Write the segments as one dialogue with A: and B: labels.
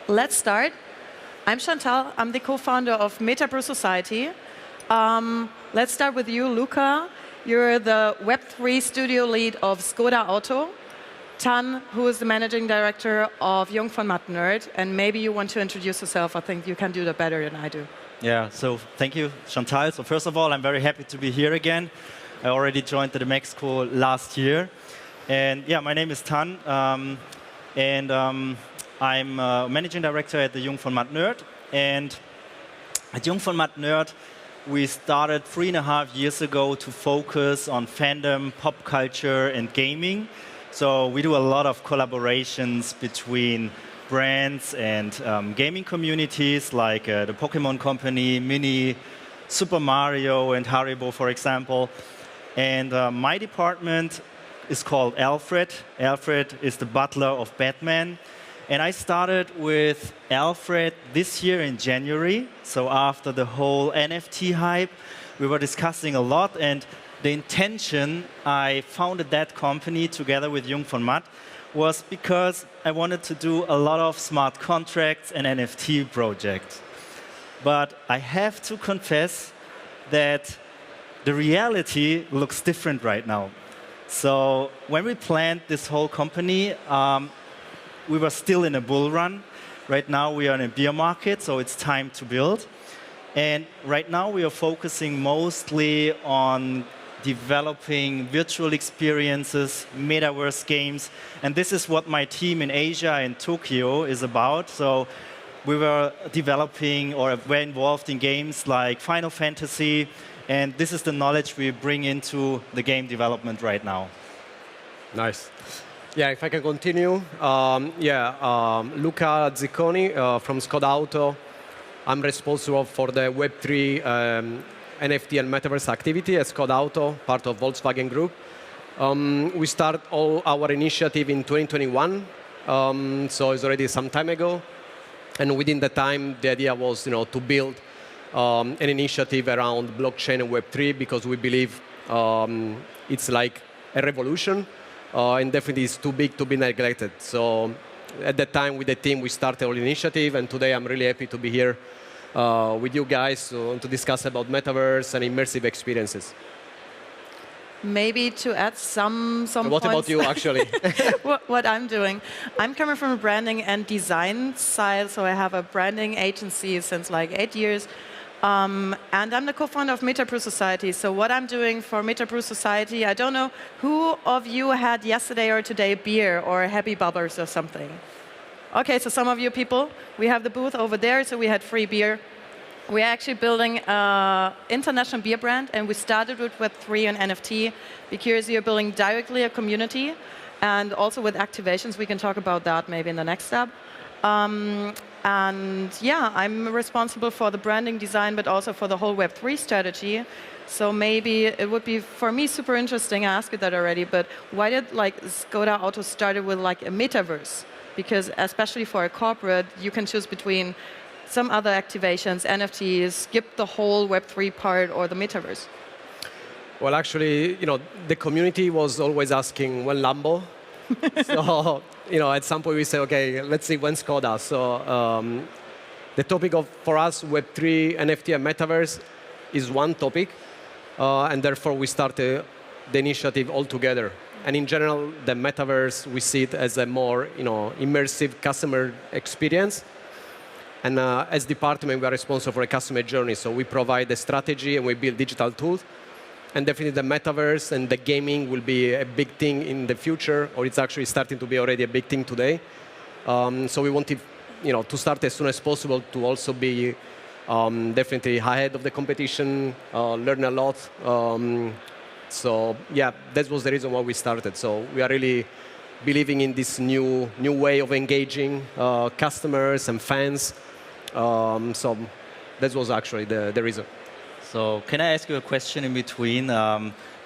A: let's start. I'm Chantal. I'm the co-founder of Meta Society. Let's start with you, Luca. You're the Web3 studio lead of Skoda Auto. Tan, who is the managing director of Jung von Matt NERD. And maybe you want to introduce yourself. I think you can do that better than I do.
B: Yeah, so thank you, Chantal. So first of all, I'm very happy to be here again. I already joined the DMEXCO last year. And yeah, my name is Tan. I'm managing director at the Jung von Matt NERD. And at Jung von Matt NERD, we started 3.5 years ago to focus on fandom, pop culture, and gaming. So we do a lot of collaborations between brands and gaming communities, like the Pokemon Company, Mini, Super Mario, and Haribo, for example. And my department is called Alfred. Alfred is the butler of Batman. And I started with Alfred this year in January. So after the whole NFT hype, we were discussing a lot. And the intention I founded that company together with Jung von Matt was because I wanted to do a lot of smart contracts and NFT projects. But I have to confess that the reality looks different right now. So when we planned this whole company, we were still in a bull run. Right now we are in a bear market, so it's time to build. And right now we are focusing mostly on developing virtual experiences, metaverse games. And this is what my team in Asia and Tokyo is about. So we were developing or were involved in games like Final Fantasy. And this is the knowledge we bring into the game development right now.
C: Nice. Yeah, if I can continue. Luca Zicconi from Skoda Auto. I'm responsible for the Web3 NFT and Metaverse activity at Skoda Auto, part of Volkswagen Group. We started all our initiative in 2021, so it's already some time ago. And within the time, the idea was to build an initiative around blockchain and Web3 because we believe it's like a revolution. And definitely it's too big to be neglected. So at that time, with the team, we started our initiative. And today, I'm really happy to be here with you guys to discuss about metaverse and immersive experiences.
A: Maybe to add some
C: what
A: points.
C: About you, actually?
A: what I'm doing. I'm coming from a branding and design side. So I have a branding agency since like 8 years. And I'm the co-founder of Meta Society. So what I'm doing for Meta Society, I don't know who of you had yesterday or today beer or Happy Bubbles or something. OK, so some of you people, we have the booth over there, so we had free beer. We're actually building an international beer brand, and we started with Web3 and NFT because you're building directly a community, and also with activations. We can talk about that maybe in the next step. And yeah, I'm responsible for the branding design, but also for the whole Web3 strategy. So maybe it would be, for me, super interesting. I asked you that already, but why did Skoda Auto started with like a metaverse? Because especially for a corporate, you can choose between some other activations, NFTs, skip the whole Web3 part or the metaverse.
C: Well, actually, the community was always asking when Lambo. So, at some point we say, OK, let's see when Skoda. So the topic for us, Web3, NFT, and Metaverse, is one topic. And therefore, we started the initiative all together. And in general, the Metaverse, we see it as a more immersive customer experience. And as department, we are responsible for a customer journey. So we provide the strategy, and we build digital tools. And definitely the metaverse and the gaming will be a big thing in the future, or it's actually starting to be already a big thing today. So we wanted to start as soon as possible to also be definitely ahead of the competition, learn a lot. So yeah, that was the reason why we started. So we are really believing in this new way of engaging customers and fans. So that was actually the reason.
B: So can I ask you a question in between?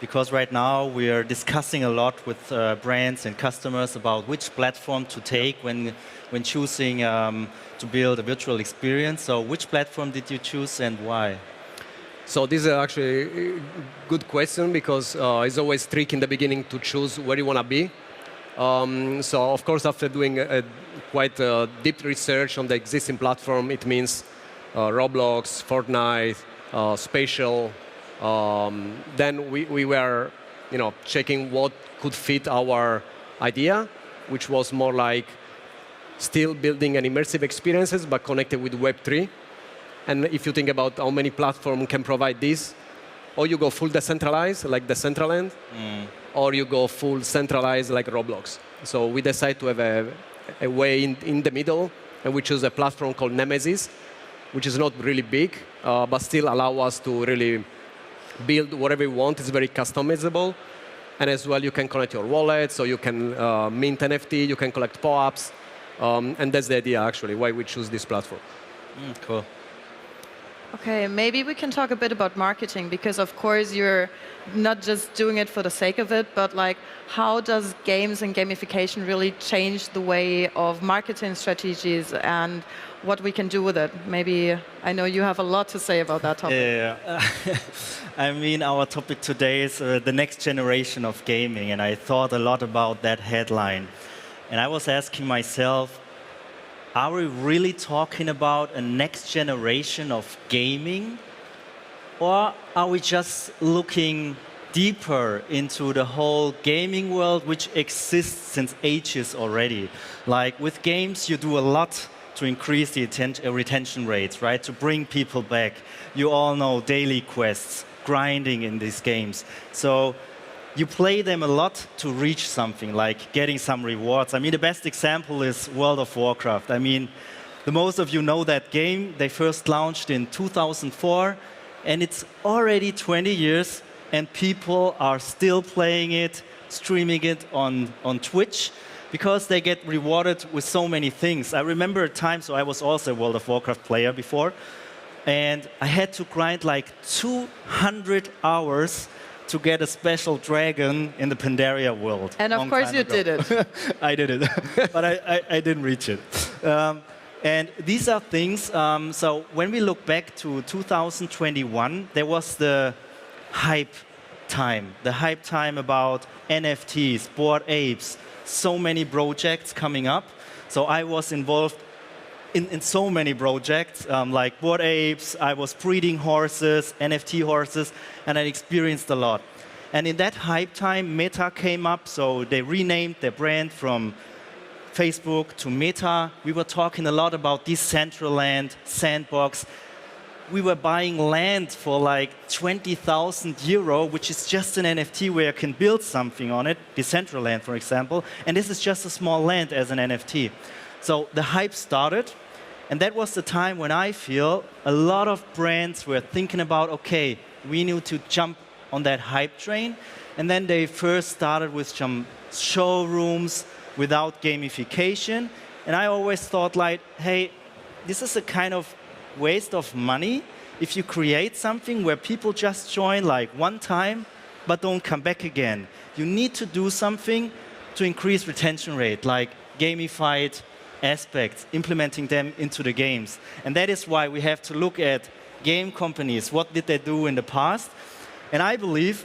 B: Because right now we are discussing a lot with brands and customers about which platform to take when choosing to build a virtual experience. So which platform did you choose and why?
C: So this is actually a good question because it's always tricky in the beginning to choose where you want to be. So of course, after doing quite deep research on the existing platform. It means Roblox, Fortnite, spatial. Then we were checking what could fit our idea, which was more like still building an immersive experiences, but connected with Web3. And if you think about how many platforms can provide this, or you go full decentralized, like Decentraland, or you go full centralized, like Roblox. So we decided to have a way in the middle, and we chose a platform called Nemesis, which is not really big, but still allow us to really build whatever you want. It's very customizable. And as well, you can connect your wallet, so you can mint NFT, you can collect POAPs. And that's the idea, actually, why we choose this platform.
B: Cool.
A: Okay, maybe we can talk a bit about marketing, because of course you're not just doing it for the sake of it, but like how does games and gamification really change the way of marketing strategies and what we can do with it? Maybe, I know you have a lot to say about that topic.
B: Yeah. I mean, our topic today is the next generation of gaming, and I thought a lot about that headline. And I was asking myself, are we really talking about a next generation of gaming? Or are we just looking deeper into the whole gaming world, which exists since ages already? Like with games, you do a lot to increase the retention rates, right? To bring people back. You all know daily quests, grinding in these games. So you play them a lot to reach something, like getting some rewards. I mean, the best example is World of Warcraft. I mean, the most of you know that game. They first launched in 2004, and it's already 20 years, and people are still playing it, streaming it on Twitch, because they get rewarded with so many things. I remember a time, so I was also a World of Warcraft player before, and I had to grind like 200 hours to get a special dragon in the Pandaria world.
A: And of course you did it.
B: I did it, but I didn't reach it. And these are things, so when we look back to 2021, there was the hype time about NFTs, Bored Apes, so many projects coming up. So I was involved in so many projects, like Bored Apes, I was breeding horses, NFT horses, and I experienced a lot. And in that hype time, Meta came up, so they renamed their brand from Facebook to Meta. We were talking a lot about Decentraland, Sandbox. We were buying land for like 20,000 euro, which is just an NFT where you can build something on it, Decentraland, for example. And this is just a small land as an NFT. So the hype started, and that was the time when I feel a lot of brands were thinking about, okay, we need to jump on that hype train. And then they first started with some showrooms without gamification. And I always thought like, hey, this is a kind of waste of money if you create something where people just join like one time, but don't come back again. You need to do something to increase retention rate, like gamified aspects, implementing them into the games. And that is why we have to look at game companies. What did they do in the past? And I believe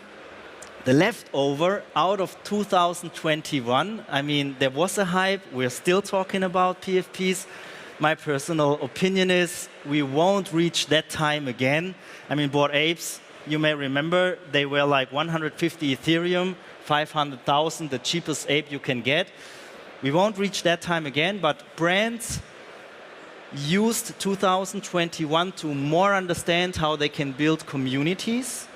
B: the leftover out of 2021, I mean, there was a hype. We're still talking about PFPs. My personal opinion is we won't reach that time again. I mean, Bored Apes, you may remember, they were like 150 Ethereum, 500,000, the cheapest ape you can get. We won't reach that time again, but brands used 2021 to more understand how they can build communities,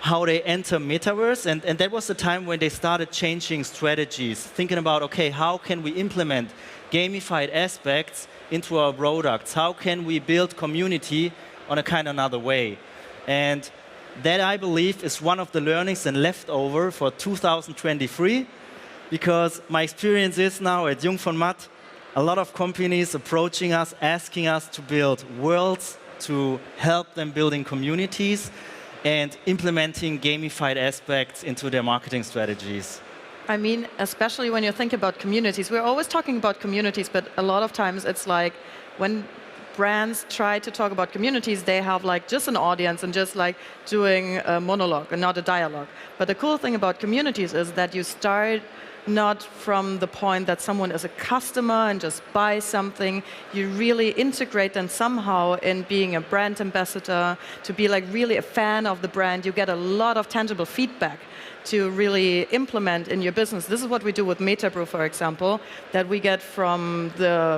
B: how they enter metaverse, and that was the time when they started changing strategies, thinking about, okay, how can we implement gamified aspects into our products? How can we build community on a kind of another way? And that, I believe, is one of the learnings and leftover for 2023. Because my experience is now at Jung von Matt, a lot of companies approaching us, asking us to build worlds, to help them building communities, and implementing gamified aspects into their marketing strategies.
A: I mean, especially when you think about communities, we're always talking about communities, but a lot of times it's like when brands try to talk about communities, they have like just an audience and just like doing a monologue and not a dialogue. But the cool thing about communities is that you start not from the point that someone is a customer and just buys something. You really integrate them somehow in being a brand ambassador, to be like really a fan of the brand. You get a lot of tangible feedback to really implement in your business. This is what we do with MetaBrew, for example, that we get from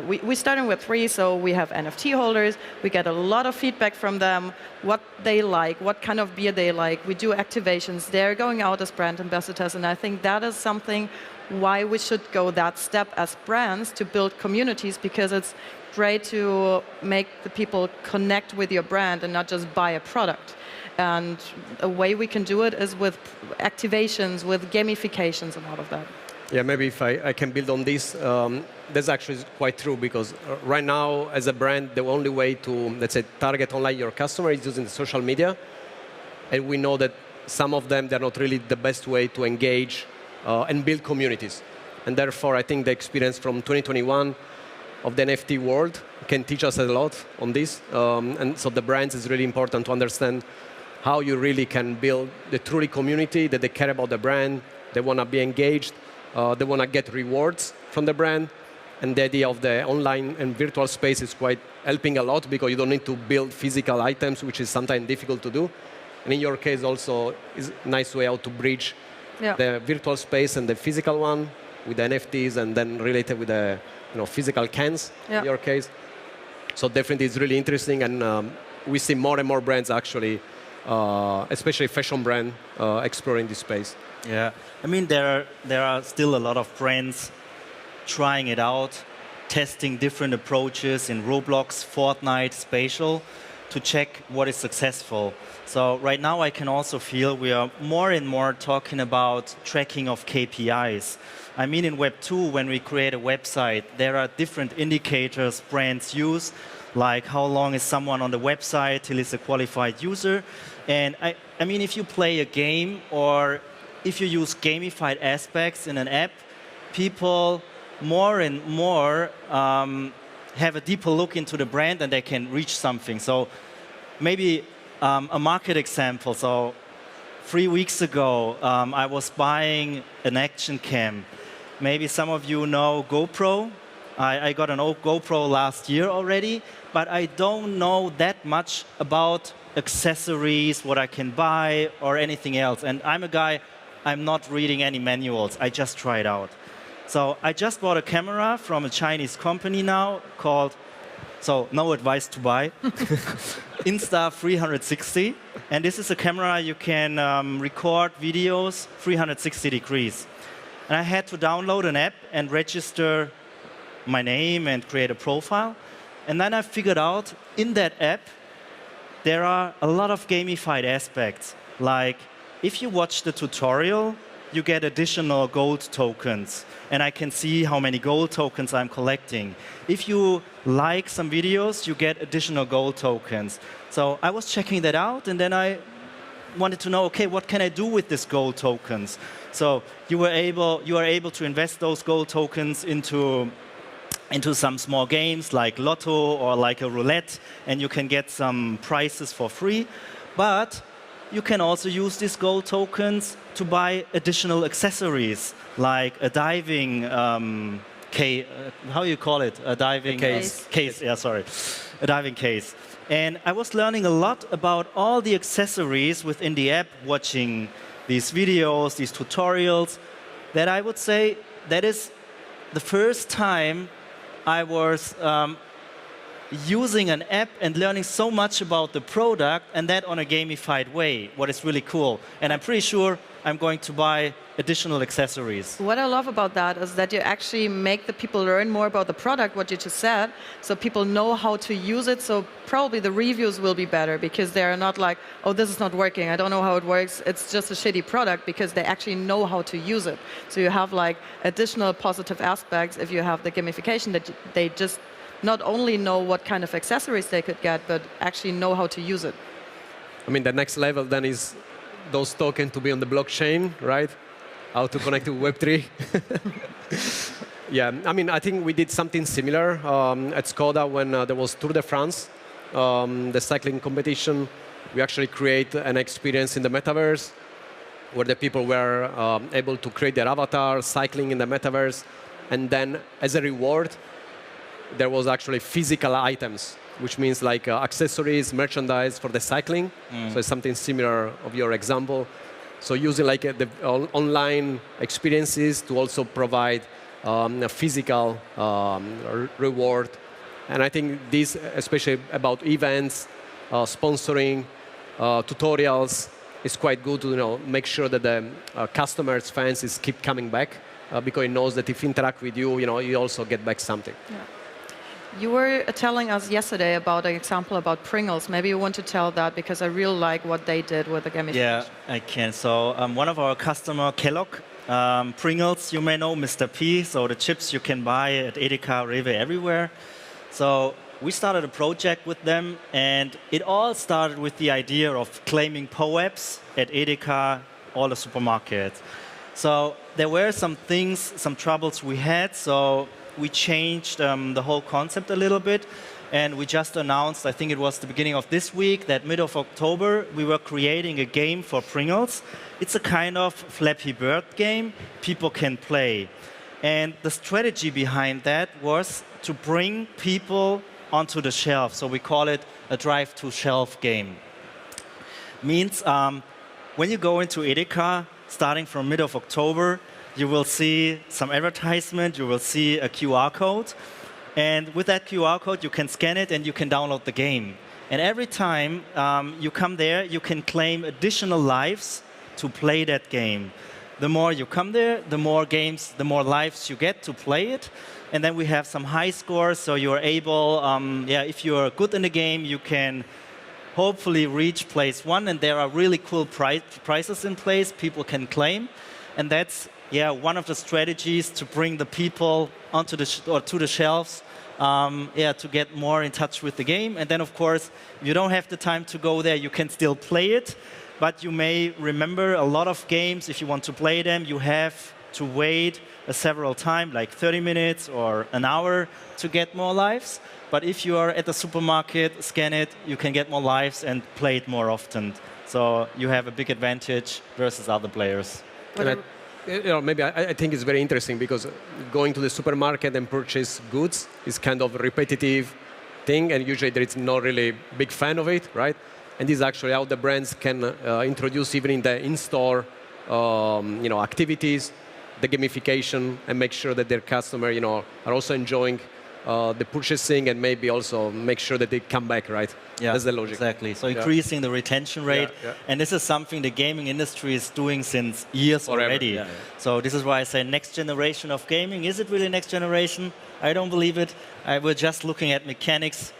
A: we start in Web3, so we have NFT holders. We get a lot of feedback from them, what they like, what kind of beer they like. We do activations. They're going out as brand ambassadors, and I think that is something why we should go that step as brands to build communities, because it's great to make the people connect with your brand and not just buy a product. And a way we can do it is with activations, with gamifications and all of that.
C: Yeah, maybe if I can build on this, that's actually quite true, because right now, as a brand, the only way to, let's say, target online your customer is using social media. And we know that some of them, they're not really the best way to engage and build communities. And therefore, I think the experience from 2021 of the NFT world can teach us a lot on this. And so the brands is really important to understand how you really can build the truly community, that they care about the brand, they want to be engaged, they want to get rewards from the brand. And the idea of the online and virtual space is quite helping a lot, because you don't need to build physical items, which is sometimes difficult to do. And in your case also, is a nice way how to bridge the virtual space and the physical one with the NFTs, and then related with the physical cans in your case. So definitely it's really interesting, and we see more and more brands actually, especially fashion brand, exploring this space.
B: Yeah, I mean there are still a lot of brands trying it out, testing different approaches in Roblox, Fortnite, spatial, to check what is successful. So right now I can also feel we are more and more talking about tracking of KPIs. I mean, in Web 2, when we create a website, there are different indicators brands use, like how long is someone on the website till it's a qualified user. And I mean, if you play a game or if you use gamified aspects in an app, people more and more have a deeper look into the brand, and they can reach something. So maybe a market example. So 3 weeks ago, I was buying an action cam. Maybe some of you know GoPro. I got an old GoPro last year already, but I don't know that much about accessories, what I can buy, or anything else. And I'm a guy, I'm not reading any manuals. I just try it out. So I just bought a camera from a Chinese company now called, so no advice to buy, Insta360. And this is a camera you can record videos 360 degrees. And I had to download an app and register my name and create a profile. And then I figured out in that app, there are a lot of gamified aspects. Like if you watch the tutorial, you get additional gold tokens. And I can see how many gold tokens I'm collecting. If you like some videos, you get additional gold tokens. So I was checking that out, and then I wanted to know, okay, what can I do with these gold tokens? So you are able to invest those gold tokens into some small games like Lotto or like a roulette, and you can get some prizes for free. But you can also use these gold tokens to buy additional accessories, like a diving case. How you call it? A diving
C: case.
B: Case. Yeah, sorry, a diving case. And I was learning a lot about all the accessories within the app, watching these videos, these tutorials, that I would say that is the first time I was using an app and learning so much about the product, and that on a gamified way, what is really cool. And I'm pretty sure I'm going to buy additional accessories.
A: What I love about that is that you actually make the people learn more about the product, what you just said, so people know how to use it. So probably the reviews will be better, because they're not like, oh, this is not working, I don't know how it works, it's just a shitty product, because they actually know how to use it. So you have like additional positive aspects if you have the gamification, that they just not only know what kind of accessories they could get, but actually know how to use it.
C: I mean, the next level then is those tokens to be on the blockchain, right? How to connect to Web3. Yeah, I mean, I think we did something similar at Skoda when there was Tour de France, the cycling competition. We actually create an experience in the metaverse where the people were able to create their avatar, cycling in the metaverse, and then as a reward, there was actually physical items, which means like accessories, merchandise for the cycling. So it's something similar of your example. So using like the online experiences to also provide a physical reward. And I think this, especially about events, sponsoring, tutorials, is quite good to make sure that the customers, fans, keep coming back because it knows that if interact with you, you also get back something.
A: Yeah. You were telling us yesterday about an example about Pringles. Maybe you want to tell that because I really like what they did with the gamification.
B: Yeah, I can. So one of our customer, Kellogg, Pringles, you may know, Mr. P, so the chips you can buy at Edeka, Rewe, everywhere. So we started a project with them, and it all started with the idea of claiming POAPs at Edeka, all the supermarkets. So there were some things, some troubles we had, so we changed the whole concept a little bit, and we just announced, I think it was the beginning of this week, that mid of October, we were creating a game for Pringles. It's a kind of Flappy Bird game people can play. And the strategy behind that was to bring people onto the shelf. So we call it a drive-to-shelf game. Means when you go into Edeka, starting from mid of October, you will see some advertisement, you will see a QR code. And with that QR code, you can scan it and you can download the game. And every time you come there, you can claim additional lives to play that game. The more you come there, the more games, the more lives you get to play it. And then we have some high scores, so you're able, if you're good in the game, you can hopefully reach place 1. And there are really cool prizes in place people can claim. And that's one of the strategies to bring the people onto to the shelves, to get more in touch with the game. And then, of course, if you don't have the time to go there, you can still play it. But you may remember a lot of games, if you want to play them, you have to wait several times, like 30 minutes or an hour to get more lives. But if you are at the supermarket, scan it, you can get more lives and play it more often. So you have a big advantage versus other players.
C: Maybe I think it's very interesting because going to the supermarket and purchase goods is kind of a repetitive thing, and usually there is not really big fan of it, right? And this is actually how the brands can introduce even in the in-store activities, the gamification, and make sure that their customer are also enjoying the purchasing and maybe also make sure that they come back, right?
B: Yeah,
C: that's the logic.
B: Exactly. So increasing the retention rate. And this is something the gaming industry is doing since years already. So this is why I say next generation of gaming. Is it really next generation? I don't believe it. We're just looking at mechanics,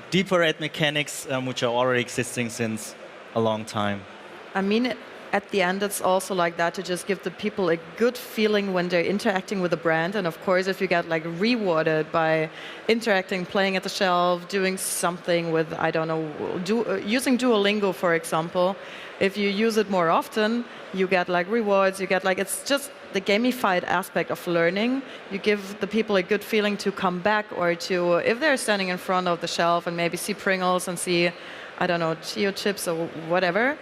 B: deeper at mechanics, which are already existing since a long time.
A: I mean, at the end, it's also like that to just give the people a good feeling when they're interacting with the brand. And of course, if you get like rewarded by interacting, playing at the shelf, doing something with, I don't know, using Duolingo, for example, if you use it more often, you get like rewards, you get like, it's just the gamified aspect of learning. You give the people a good feeling to come back, or to, if they're standing in front of the shelf and maybe see Pringles and see, I don't know, Cheeto chips or whatever,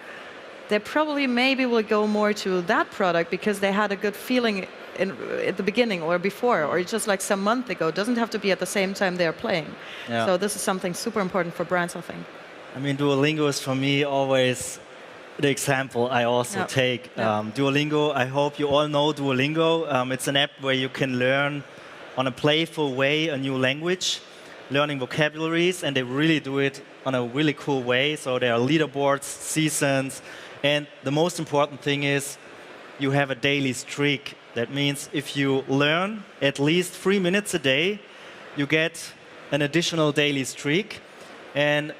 A: they probably maybe will go more to that product because they had a good feeling at the beginning or before, or just like some month ago. It doesn't have to be at the same time they're playing. Yeah. So this is something super important for brands, I think.
B: I mean, Duolingo is for me always the example I also take. Duolingo, I hope you all know Duolingo. It's an app where you can learn on a playful way a new language, learning vocabularies, and they really do it on a really cool way. So there are leaderboards, seasons, and the most important thing is you have a daily streak. That means if you learn at least 3 minutes a day, you get an additional daily streak. And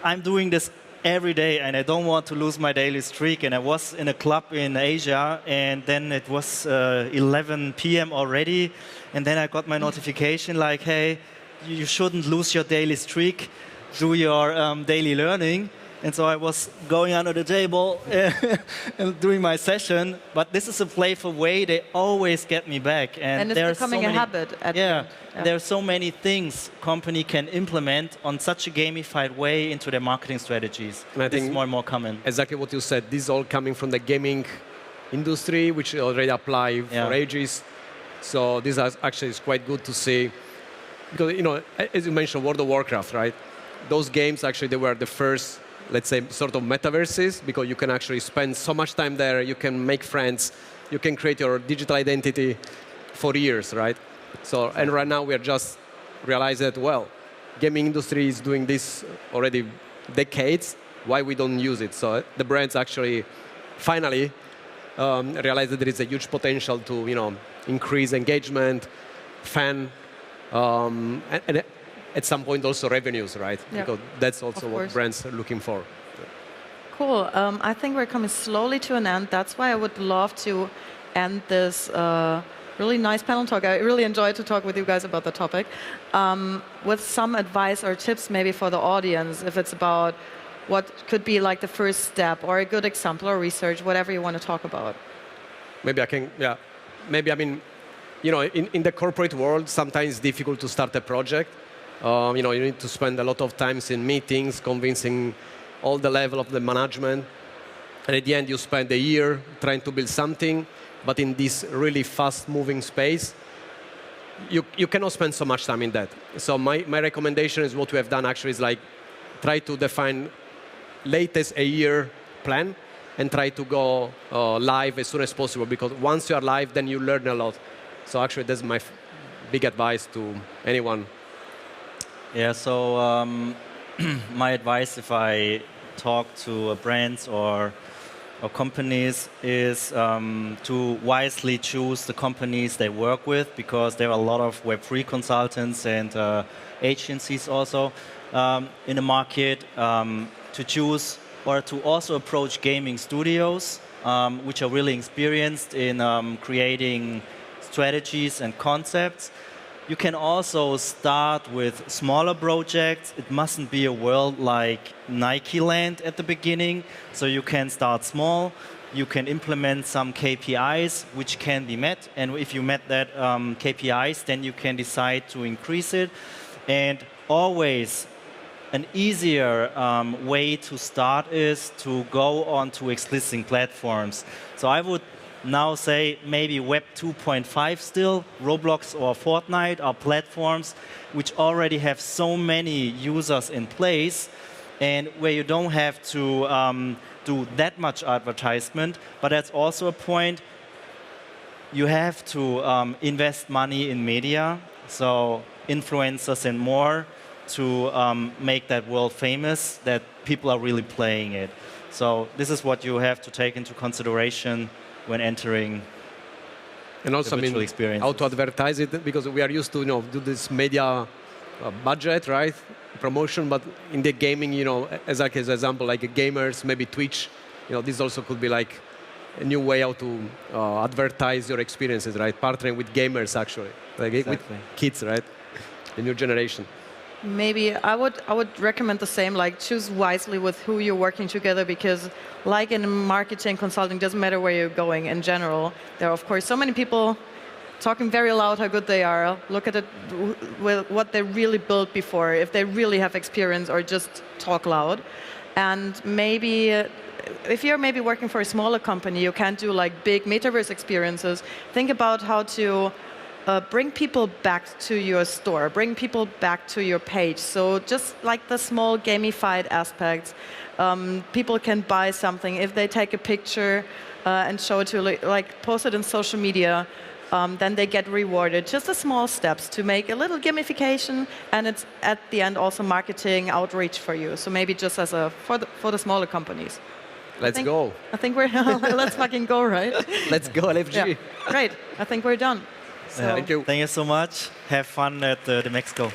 B: I'm doing this every day, and I don't want to lose my daily streak. And I was in a club in Asia, and then it was 11 p.m. already. And then I got my notification like, hey, you shouldn't lose your daily streak. Do your daily learning. And so I was going under the table and doing my session. But this is a playful way. They always get me back.
A: And it's becoming a habit.
B: There are so many things company can implement on such a gamified way into their marketing strategies.
C: And I think
B: it's more and more common.
C: Exactly what you said. This is all coming from the gaming industry, which already apply for ages. So this actually is quite good to see. Because, you know, as you mentioned, World of Warcraft, right? Those games, actually, they were the first, let's say, sort of metaverses, because you can actually spend so much time there, you can make friends, you can create your digital identity for years, right? So, and right now we are just realizing that, well, gaming industry is doing this already decades, why we don't use it? So the brands actually finally realize that there is a huge potential to, you know, increase engagement, fan, and at some point also revenues, right?
A: Yeah.
C: Because that's also what brands are looking for.
A: Cool. I think we're coming slowly to an end. That's why I would love to end this really nice panel talk. I really enjoyed to talk with you guys about the topic. With some advice or tips maybe for the audience, if it's about what could be like the first step or a good example or research, whatever you want to talk about.
C: Maybe I can, maybe, I mean, you know, in the corporate world, sometimes it's difficult to start a project. You know, you need to spend a lot of times in meetings, convincing all the level of the management. And at the end, you spend a year trying to build something. But in this really fast-moving space, you cannot spend so much time in that. So my recommendation is what we have done actually is like try to define latest a year plan and try to go live as soon as possible, because once you are live, then you learn a lot. So actually, that's my big advice to anyone.
B: Yeah, so my advice if I talk to brands or companies is to wisely choose the companies they work with, because there are a lot of Web3 consultants and agencies also in the market, to choose or to also approach gaming studios, which are really experienced in creating strategies and concepts. You can also start with smaller projects. It mustn't be a world like Nike Land at the beginning. So you can start small. You can implement some KPIs which can be met. And if you met that KPIs, then you can decide to increase it. And always an easier way to start is to go on to existing platforms. So I would now say maybe Web 2.5 still, Roblox or Fortnite are platforms which already have so many users in place, and where you don't have to do that much advertisement. But that's also a point. You have to invest money in media, so influencers and more, to make that world famous, that people are really playing it. So this is what you have to take into consideration when entering
C: and also,
B: the virtual
C: how to advertise it, because we are used to, you know, do this media budget, right? Promotion, but in the gaming, you know, as an example, like gamers, maybe Twitch, you know, this also could be like a new way how to advertise your experiences, right? Partnering with gamers, actually, like with kids, right? The new generation.
A: Maybe I would recommend the same, like choose wisely with who you're working together, because like in marketing, consulting, doesn't matter where you're going in general. There are, of course, so many people talking very loud how good they are. Look at it with what they really built before, if they really have experience, or just talk loud. And maybe if you're maybe working for a smaller company, you can't do like big metaverse experiences. Think about how to bring people back to your store, bring people back to your page. So just like the small gamified aspects, people can buy something if they take a picture and show it to, like post it in social media, then they get rewarded. Just the small steps to make a little gamification, and it's at the end also marketing outreach for you. So maybe just as a for the smaller companies.
C: Let's go.
A: I think we're let's fucking go, right?
C: Let's go, LFG.
A: Yeah. Great. I think we're done. So.
B: Thank you so much. Have fun at the DMEXCO.